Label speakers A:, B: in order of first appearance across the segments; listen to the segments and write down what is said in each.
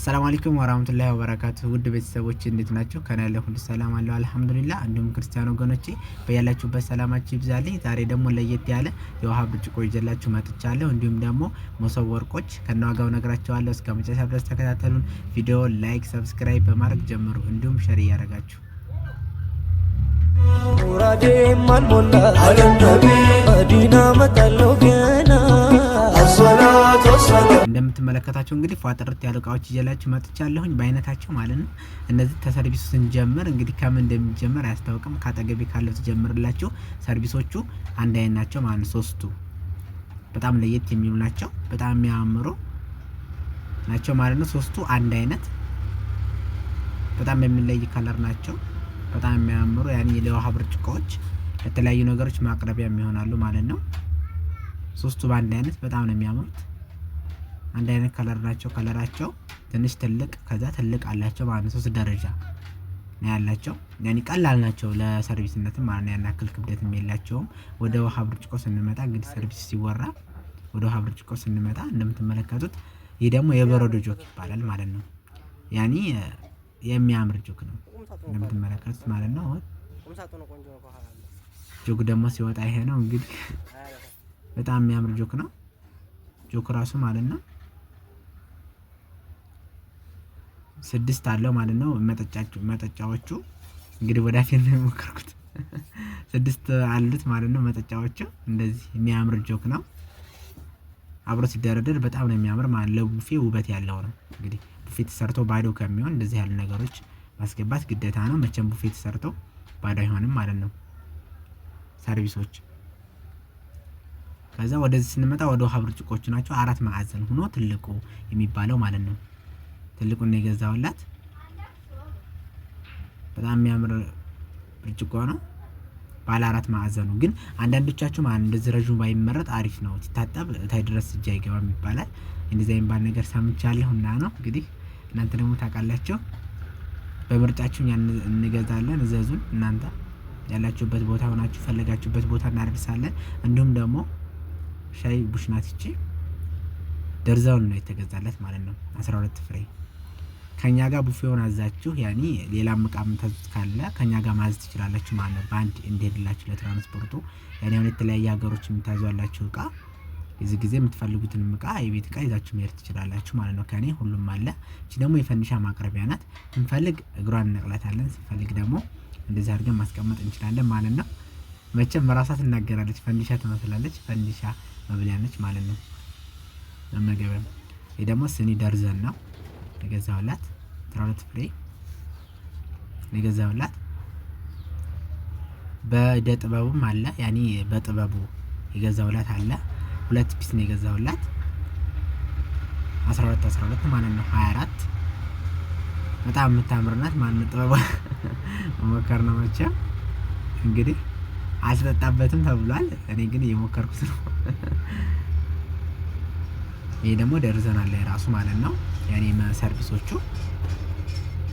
A: ሰላም አለይኩም ወራህመቱላሂ ወበረካቱሁ ውድ ቤተሰቦች እንዴት ናችሁ? ከኔ ያለው ሁሉ ሰላም አለው አልሐምዱሊላህ። እንዲሁም ክርስቲያን ወገኖቼ በያላችሁበት ሰላማችሁ ይብዛልኝ። ዛሬ ደግሞ ለየት ያለ የውሃ ብርጭቆ ይዤላችሁ መጥቻለሁ። እንዲሁም ደግሞ መሶብ ወርቆች ከነዋጋው ነግራችኋለሁ። እስከ መጨረሻ ድረስ ተከታተሉን። ቪዲዮ ላይክ፣ ሰብስክራይብ በማድረግ ጀምሩ። እንዲሁም ሼር እያደረጋችሁ
B: ሙራዴ ማልሞላ አለም ነቢ መዲና መጣለው ገና አሰላቱ ሰላም
A: እንደምትመለከታቸው እንግዲህ ፏጥርት ያሉ እቃዎች ይዤላችሁ መጥቻለሁኝ በአይነታቸው ማለት ነው። እነዚህ ተሰርቪሱ ስንጀምር እንግዲህ ከምን እንደሚጀምር አያስታውቅም። ካጠገቤ ካለው ተጀምርላችሁ ሰርቪሶቹ አንድ አይነት ናቸው ማለት ነው። ሶስቱ በጣም ለየት የሚሉ ናቸው። በጣም የሚያምሩ ናቸው ማለት ነው። ሶስቱ አንድ አይነት በጣም የሚለይ ከለር ናቸው። በጣም የሚያምሩ ያኔ ለውሃ ብርጭቆዎች ለተለያዩ ነገሮች ማቅረቢያ የሚሆናሉ ማለት ነው። ሶስቱ በአንድ አይነት በጣም ነው የሚያምሩት። አንድ አይነት ከለር ናቸው። ከለራቸው ትንሽ ትልቅ ከዛ ትልቅ አላቸው ማለት ነው። 3 ደረጃ ነው ያላቸው። ያኔ ቀላል ናቸው ለሰርቪስነትም ማለት ነው። ያን ያክል ክብደትም የላቸውም። ወደ ውሃ ብርጭቆ ስንመጣ እንግዲህ ሰርቪስ ሲወራ ወደ ውሃ ብርጭቆ ስንመጣ እንደምትመለከቱት ይህ ደግሞ የበረዶ ጆክ ይባላል ማለት ነው። ያኔ የሚያምር ጆክ ነው እንደምትመለከቱት ማለት ነው። ጆክ ደግሞ ሲወጣ ይሄ ነው እንግዲህ በጣም የሚያምር ጆክ ነው። ጆክ ራሱ ማለት ነው 6 አለው ማለት ነው። መጠጫዎቹ እንግዲህ ወዳፊ ነው የሞከርኩት 6 አሉት ማለት ነው መጠጫዎቹ። እንደዚህ የሚያምር ጆክ ነው። አብሮ ሲደረደር በጣም ነው የሚያምር ማለት ለቡፌ ውበት ያለው ነው። እንግዲህ ቡፌ ተሰርቶ ባዶ ከሚሆን እንደዚህ ያሉ ነገሮች ማስገባት ግዴታ ነው። መቼም ቡፌ ተሰርቶ ባዶ አይሆንም ማለት ነው ሰርቪሶች። ከዛ ወደዚህ ስንመጣ ወደ ውሃ ብርጭቆቹ ናቸው። 4 ማዕዘን ሆኖ ትልቁ የሚባለው ማለት ነው። ትልቁን ነው የገዛውላት። በጣም የሚያምር ብርጭቆ ነው። ባለ 4 ማዕዘኑ ግን አንዳንዶቻችሁ ማለት እንደዚህ ረጅም ባይመረጥ አሪፍ ነው። ሲታጠብ ታይ ድረስ እጅ አይገባም ይባላል። እንደዚህ አይባል ነገር ሰምቻለሁና ነው እንግዲህ እናንተ ደግሞ ታውቃላችሁ። በምርጫችሁ እንገዛለን። እዘዙን። እናንተ ያላችሁበት ቦታ ሆናችሁ ፈለጋችሁበት ቦታ እናደርሳለን። እንዲሁም ደግሞ ሻይ ቡሽናትቺ ደርዛውን ነው የተገዛለት ማለት ነው 12 ፍሬ። ከኛ ጋር ቡፌውን አዛችሁ ያኒ ሌላም እቃ የምታዙት ካለ ከኛ ጋር ማዘዝ ትችላላችሁ ማለት ነው። ባንድ እንዲሄድላችሁ ለትራንስፖርቱ ያኒ አሁን የተለያየ ሀገሮች የምታዟላችሁ እቃ እዚህ ጊዜ የምትፈልጉትን እቃ የቤት እቃ ይዛችሁ መሄድ ትችላላችሁ ማለት ነው። ከኔ ሁሉም አለ። እቺ ደግሞ የፈንዲሻ ማቅረቢያ ናት። እንፈልግ እግሯን እንነቅላታለን፣ ስንፈልግ ደግሞ እንደዚህ አድርገን ማስቀመጥ እንችላለን ማለት ነው። መቼም ራሷ ትናገራለች። ፈንዲሻ ትመስላለች። ፈንዲሻ መብሊያ ነች ማለት ነው። መመገቢያ። ይሄ ደግሞ ስኒ ደርዘን ነው የገዛውላት 12 ፍሬ የገዛውላት። በእደ ጥበቡም አለ ያኒ በጥበቡ የገዛውላት አለ። 2 ፒስ ነው የገዛውላት 12 ማለት ነው 24። በጣም የምታምርናት ማን ጥበባ መሞከር ነው መቼም እንግዲህ አልተጣጣበትም ተብሏል። እኔ ግን እየሞከርኩት ነው። ይሄ ደግሞ ደርዘን አለ የራሱ ማለት ነው። ያኔ ሰርቪሶቹ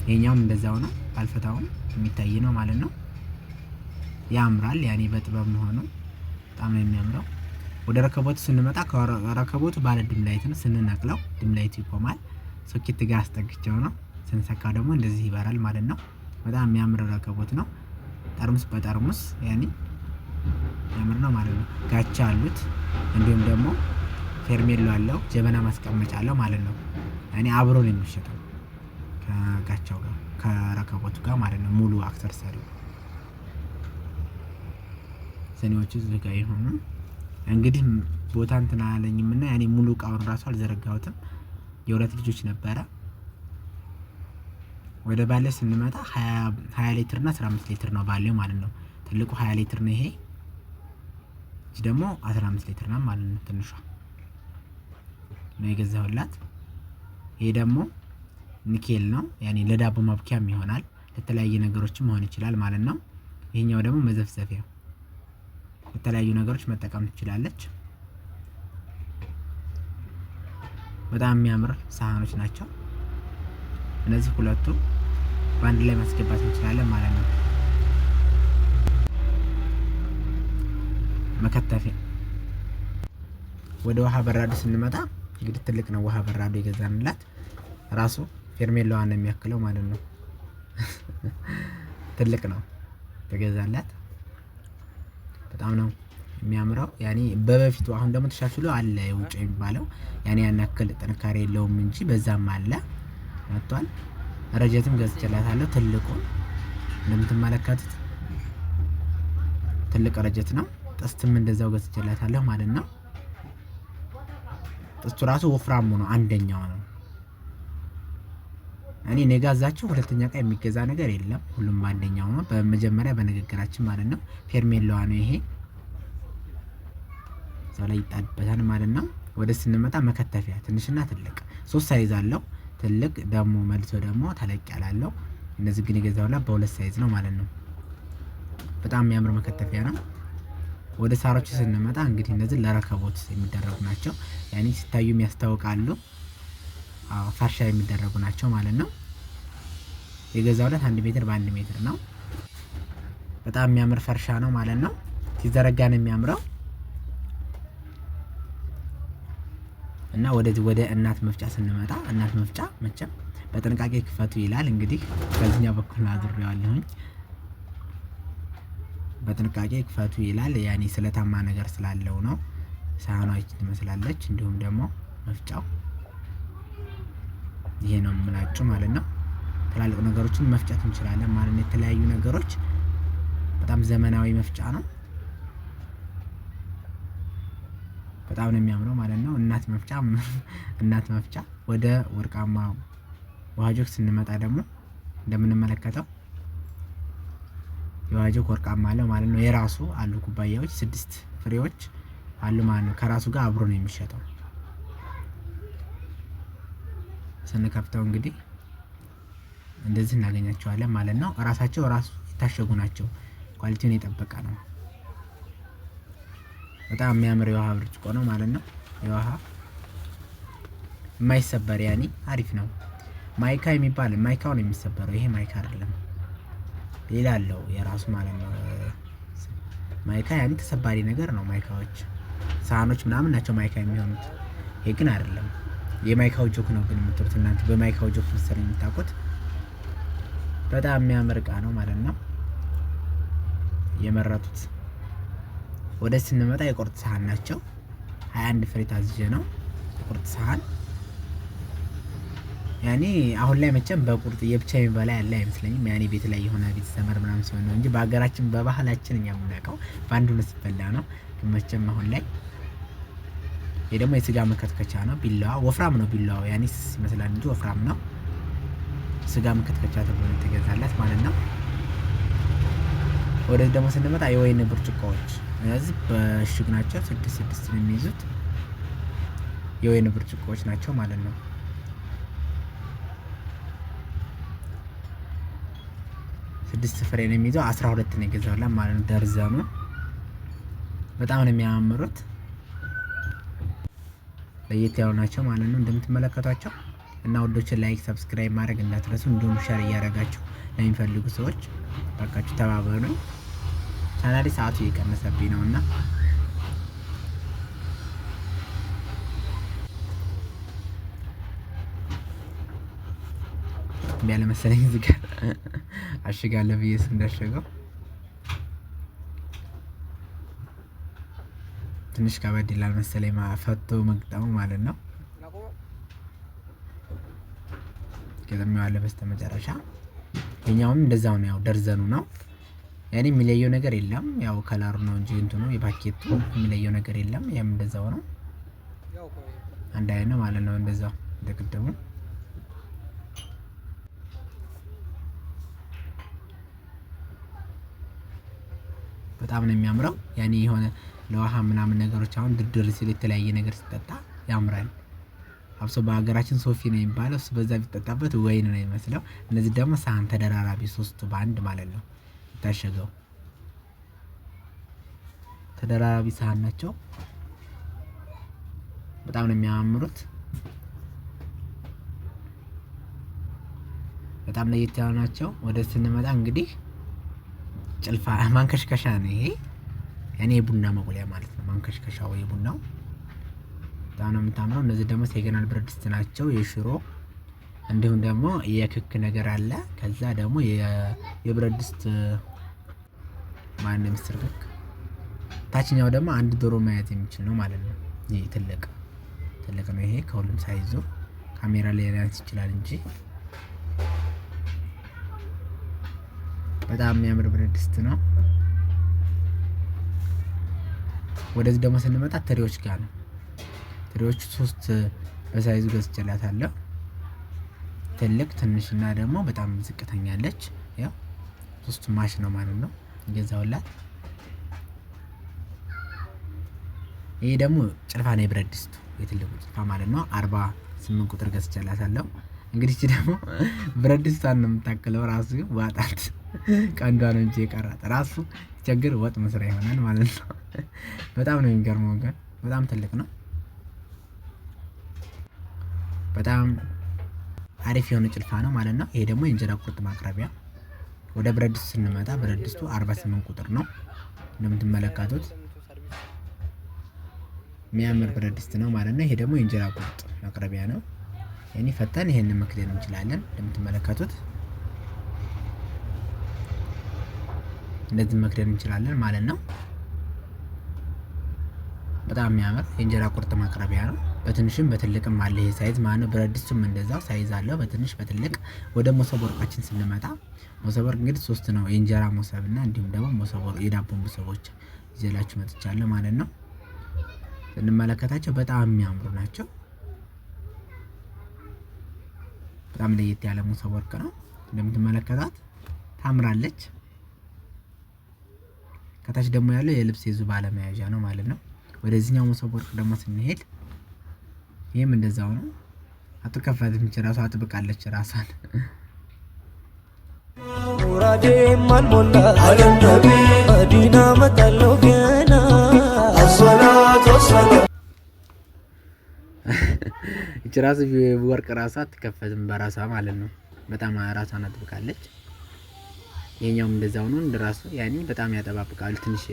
A: የኛውም እንደዛው ነው። አልፈታውም የሚታይ ነው ማለት ነው። ያምራል ያኔ በጥበብ መሆኑ በጣም ነው የሚያምረው። ወደ ረከቦቱ ስንመጣ ከረከቦቱ ባለ ድምላይት ነው። ስንነቅለው ድምላይቱ ይቆማል። ሶኬት ጋር አስጠግቼው ነው። ስንሰካው ደግሞ እንደዚህ ይበራል ማለት ነው። በጣም የሚያምር ረከቦት ነው። ጠርሙስ በጠርሙስ ያኔ ያምር ነው ማለት ነው። ጋቻ አሉት። እንዲሁም ደግሞ ፌርሜሎ አለው። ጀበና ማስቀመጫ አለው ማለት ነው። ያኔ አብሮ ነው የሚሸጠው ከጋቻው ጋር ከረከቦቱ ጋር ማለት ነው። ሙሉ አክሰሰሪው ስኒዎቹ ዝጋ ይሆኑ እንግዲህ ቦታ እንትና አለኝም እና ያኔ ሙሉ እቃውን ራሱ አልዘረጋሁትም። የሁለት ልጆች ነበረ። ወደ ባለ ስንመጣ 20 ሊትር እና 15 ሊትር ነው ባለው ማለት ነው። ትልቁ 20 ሊትር ነው ይሄ። እዚህ ደግሞ 15 ሊትር ነው ማለት ነው። ትንሿ ነው የገዛሁላት። ይሄ ደግሞ ኒኬል ነው ያኔ ለዳቦ ማብኪያም ይሆናል። ለተለያየ ነገሮችም መሆን ይችላል ማለት ነው። ይሄኛው ደግሞ መዘፍዘፊያ የተለያዩ ነገሮች መጠቀም ትችላለች። በጣም የሚያምር ሳህኖች ናቸው እነዚህ ሁለቱ። በአንድ ላይ ማስገባት እንችላለን ማለት ነው። መከተፊያ። ወደ ውሃ በራዱ ስንመጣ እንግዲህ ትልቅ ነው ውሃ በራዱ የገዛንላት ራሱ ፌርሜላዋን ነው የሚያክለው ማለት ነው። ትልቅ ነው ተገዛላት። በጣም ነው የሚያምረው። ያኔ በበፊቱ አሁን ደግሞ ተሻሽሎ አለ የውጭ የሚባለው ያኔ ያን ያክል ጥንካሬ የለውም እንጂ በዛም አለ መጥቷል። ረጀትም ገዝቼላታለሁ። ትልቁን እንደምትመለከቱት ትልቅ ረጀት ነው። ጥስትም እንደዛው ገዝቼላታለሁ ማለት ነው። ጥስቱ ራሱ ወፍራሙ ነው፣ አንደኛው ነው። እኔ ነጋዛችሁ ሁለተኛ ዕቃ የሚገዛ ነገር የለም፣ ሁሉም አንደኛው ነው። በመጀመሪያ በንግግራችን ማለት ነው። ፌርሜላዋ ነው ይሄ፣ እዛው ላይ ይጣድበታል ማለት ነው። ወደ ስንመጣ መከተፊያ ትንሽና ትልቅ 3 ሳይዝ አለው። ትልቅ ደግሞ መልሶ ደግሞ ተለቅ ያላለው። እነዚህ ግን የገዛውላ በ2 ሳይዝ ነው ማለት ነው። በጣም የሚያምር መከተፊያ ነው። ወደ ሳሮቹ ስንመጣ እንግዲህ እነዚህ ለረከቦት የሚደረጉ ናቸው። ያኔ ሲታዩም ያስታውቃሉ። ፈርሻ የሚደረጉ ናቸው ማለት ነው። የገዛውለት 1 ሜትር በ1 ሜትር ነው። በጣም የሚያምር ፈርሻ ነው ማለት ነው። ሲዘረጋ ነው የሚያምረው። እና ወደ እናት መፍጫ ስንመጣ እናት መፍጫ መቼም በጥንቃቄ ክፈቱ ይላል። እንግዲህ በዚህኛው በኩል አድርጌዋለሁኝ። በጥንቃቄ ክፈቱ ይላል። ያኔ ስለታማ ነገር ስላለው ነው። ሳህኗ ትመስላለች። እንዲሁም ደግሞ መፍጫው ይሄ ነው የምላችሁ ማለት ነው። ትላልቅ ነገሮችን መፍጨት እንችላለን ማለት ነው። የተለያዩ ነገሮች በጣም ዘመናዊ መፍጫ ነው። በጣም ነው የሚያምረው ማለት ነው። እናት መፍጫ። ወደ ወርቃማ ውሃ ጆክ ስንመጣ ደግሞ እንደምንመለከተው የውሃ ጆክ ወርቃማ አለው ማለት ነው። የራሱ አሉ ኩባያዎች 6 ፍሬዎች አሉ ማለት ነው። ከራሱ ጋር አብሮ ነው የሚሸጠው። ስንከፍተው እንግዲህ እንደዚህ እናገኛቸዋለን ማለት ነው። ራሳቸው የታሸጉ ናቸው። ኳሊቲውን የጠበቀ ነው። በጣም የሚያምር የውሃ ብርጭቆ ነው ማለት ነው። የውሃ የማይሰበር ያኔ አሪፍ ነው። ማይካ የሚባል ማይካው ነው የሚሰበረው። ይሄ ማይካ አይደለም፣ ሌላ አለው የራሱ ማለት ነው። ማይካ ያኔ ተሰባሪ ነገር ነው። ማይካዎች ሳህኖች ምናምን ናቸው ማይካ የሚሆኑት። ይሄ ግን አይደለም። የማይካው ጆክ ነው ግን የምትሉት እናንተ በማይካው ጆክ መሰለኝ የምታውቁት። በጣም የሚያምር እቃ ነው ማለት ነው የመረጡት። ወደ ስንመጣ የቁርጥ ሳህን ናቸው። 21 ፍሬ ታዝዤ ነው የቁርጥ ሳህን። ያኔ አሁን ላይ መቼም በቁርጥ የብቻ የሚበላ ያለ አይመስለኝም። ያኔ ቤት ላይ የሆነ ቤት ሰመር ምናምን ሲሆን ነው እንጂ በሀገራችን በባህላችን እኛ የምናውቀው በአንድ ሁለት ሲበላ ነው። ግን መቼም አሁን ላይ ይሄ ደግሞ የስጋ መከትከቻ ነው። ቢላዋ ወፍራም ነው። ቢላዋ ያኔ ይመስላል እንጂ ወፍራም ነው። ስጋ መከትከቻ ተብሎ የተገዛላት ማለት ነው። ወደዚህ ደግሞ ስንመጣ የወይን ብርጭቆዎች እነዚህ በእሽግ ናቸው። 6 ነው የሚይዙት የወይን ብርጭቆዎች ናቸው ማለት ነው። ስድስት ፍሬ ነው የሚይዘው። 12 ነው የገዛውላት ማለት ነው። ደርዘኑ በጣም ነው የሚያማምሩት። ለየት ያሉ ናቸው ማለት ነው እንደምትመለከቷቸው። እና ወዶችን ላይክ ሰብስክራይብ ማድረግ እንዳትረሱ። እንዲሁም ሼር እያደረጋችሁ ለሚፈልጉ ሰዎች ባካችሁ ተባበሩ። ቻናሌ ሰዓቱ እየቀነሰብኝ ነውና ቢያለ መሰለኝ እዚህ ጋር አሽጋለሁ ብዬ እንዳሸገው ትንሽ ከበድ ይላል መሰለኝ ፈቶ መግጠሙ ማለት ነው። ከዘመው ያለ በስተመጨረሻ የኛውም እንደዛው ነው። ያው ደርዘኑ ነው ያኔ የሚለየው ነገር የለም። ያው ከለሩ ነው እንጂ እንትኑ የፓኬቱ የሚለየው ነገር የለም። ያም እንደዛው ነው። አንድ አይነት ነው ማለት ነው። እንደዛው እንደቀደሙ በጣም ነው የሚያምረው። ያኔ የሆነ ለውሃ ምናምን ነገሮች አሁን ድርድር ሲል የተለያየ ነገር ሲጠጣ ያምራል። አብሶ በሀገራችን ሶፊ ነው የሚባለው። እሱ በዛ ቢጠጣበት ወይን ነው የሚመስለው። እነዚህ ደግሞ ሳህን ተደራራቢ 3 በአንድ ማለት ነው የታሸገው። ተደራራቢ ሳህን ናቸው። በጣም ነው የሚያማምሩት። በጣም ለየት ያሉ ናቸው። ወደ ስንመጣ እንግዲህ ጭልፋ ማንከሽከሻ ነው ይሄ። ያኔ የቡና መቁለያ ማለት ነው። ማንከሽከሻው የቡናው በጣም ነው የምታምረው። እነዚህ ደግሞ ሴገናል ብረት ድስት ናቸው። የሽሮ እንዲሁም ደግሞ የክክ ነገር አለ። ከዛ ደግሞ የብረት ድስት ማንም ምስር ክክ። ታችኛው ደግሞ አንድ ዶሮ መያዝ የሚችል ነው ማለት ነው። ይሄ ትልቅ ነው። ይሄ ከሁሉም ሳይዙ ካሜራ ላይ ሊያንስ ይችላል እንጂ በጣም የሚያምር ብረት ድስት ነው። ወደዚህ ደግሞ ስንመጣ ትሪዎች ጋር ነው። ትሪዎቹ 3 በሳይዙ ገዝቼላታለሁ። ትልቅ፣ ትንሽና ደግሞ በጣም ዝቅተኛ አለች። ያው 3 ማሽ ነው ማለት ነው ገዛውላት። ይሄ ደግሞ ጭልፋ ነው የብረት ድስቱ የትልቁ ጭልፋ ማለት ነው። 48 ቁጥር ገዝቼላታለሁ። እንግዲህ እቺ ደግሞ ብረት ድስቷን ነው የምታክለው ራሱ ዋጣት ቀንዷ ነው እንጂ የቀራት ራሱ ቸግር ወጥ መስሪያ ይሆናል ማለት ነው። በጣም ነው የሚገርመው ግን በጣም ትልቅ ነው። በጣም አሪፍ የሆነ ጭልፋ ነው ማለት ነው። ይሄ ደግሞ የእንጀራ ቁርጥ ማቅረቢያ። ወደ ብረት ድስቱ ስንመጣ ብረት ድስቱ 48 ቁጥር ነው እንደምትመለከቱት የሚያምር ብረት ድስት ነው ማለት ነው። ይሄ ደግሞ የእንጀራ ቁርጥ ማቅረቢያ ነው። ያኔ ፈተን ይሄንን መክደን እንችላለን እንደምትመለከቱት እንደዚህ መክደን እንችላለን ማለት ነው። በጣም የሚያምር የእንጀራ ቁርጥ ማቅረቢያ ነው። በትንሽም በትልቅም አለ ይሄ ሳይዝ ማለት ነው። ብረት ድስቱም እንደዛው ሳይዝ አለው በትንሽ በትልቅ። ወደ መሶብ ወርቃችን ስንመጣ መሶብ ወርቅ እንግዲህ 3 ነው። የእንጀራ መሶብና እንዲሁም ደግሞ መሶብ ወርቅ የዳቦ መሶቦች ይዘላችሁ መጥቻለሁ ማለት ነው። ስንመለከታቸው በጣም የሚያምሩ ናቸው። በጣም ለየት ያለ መሶብ ወርቅ ነው። እንደምትመለከታት ታምራለች። ከታች ደግሞ ያለው የልብስ የዙ ባለመያዣ ነው ማለት ነው። ወደዚህኛው መሶብ ወርቅ ደግሞ ስንሄድ ይሄም እንደዛው ነው። አትከፈትም እንጂ ራሷ አጥብቃለች ራሷን።
B: ሙራዴ ማልሞላ አለም ነቢ መዲና መጣለው ገና አሰላቱ ወሰላም።
A: እቺ ራሱ ወርቅ ራሷ አትከፈትም በራሷ ማለት ነው። በጣም ራሷን አጥብቃለች። የኛውም እንደዛው ነው እንደራሱ ያኔ በጣም ያጠባብቃል። ትንሽ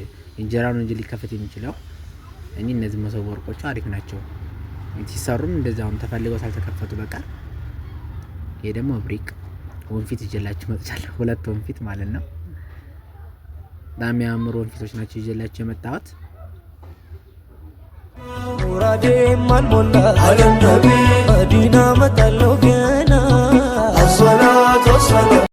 A: እንጀራውን እንጂ ሊከፈት የሚችለው እነዚህ መሶብ ወርቆቹ አሪፍ ናቸው። ሲሰሩም እንደዛው ተፈልገው ሳልተከፈቱ በቃ። ይሄ ደግሞ ብሪክ ወንፊት ይዤላችሁ መጥቻለሁ። 2 ወንፊት ማለት ነው። በጣም የሚያምሩ ወንፊቶች ናቸው ይዤላችሁ የመጣሁት።
B: ሙራዴ ማልሞላ አለም ነቢ መዲና መጣለው ገና አሰላቱ ወሰላም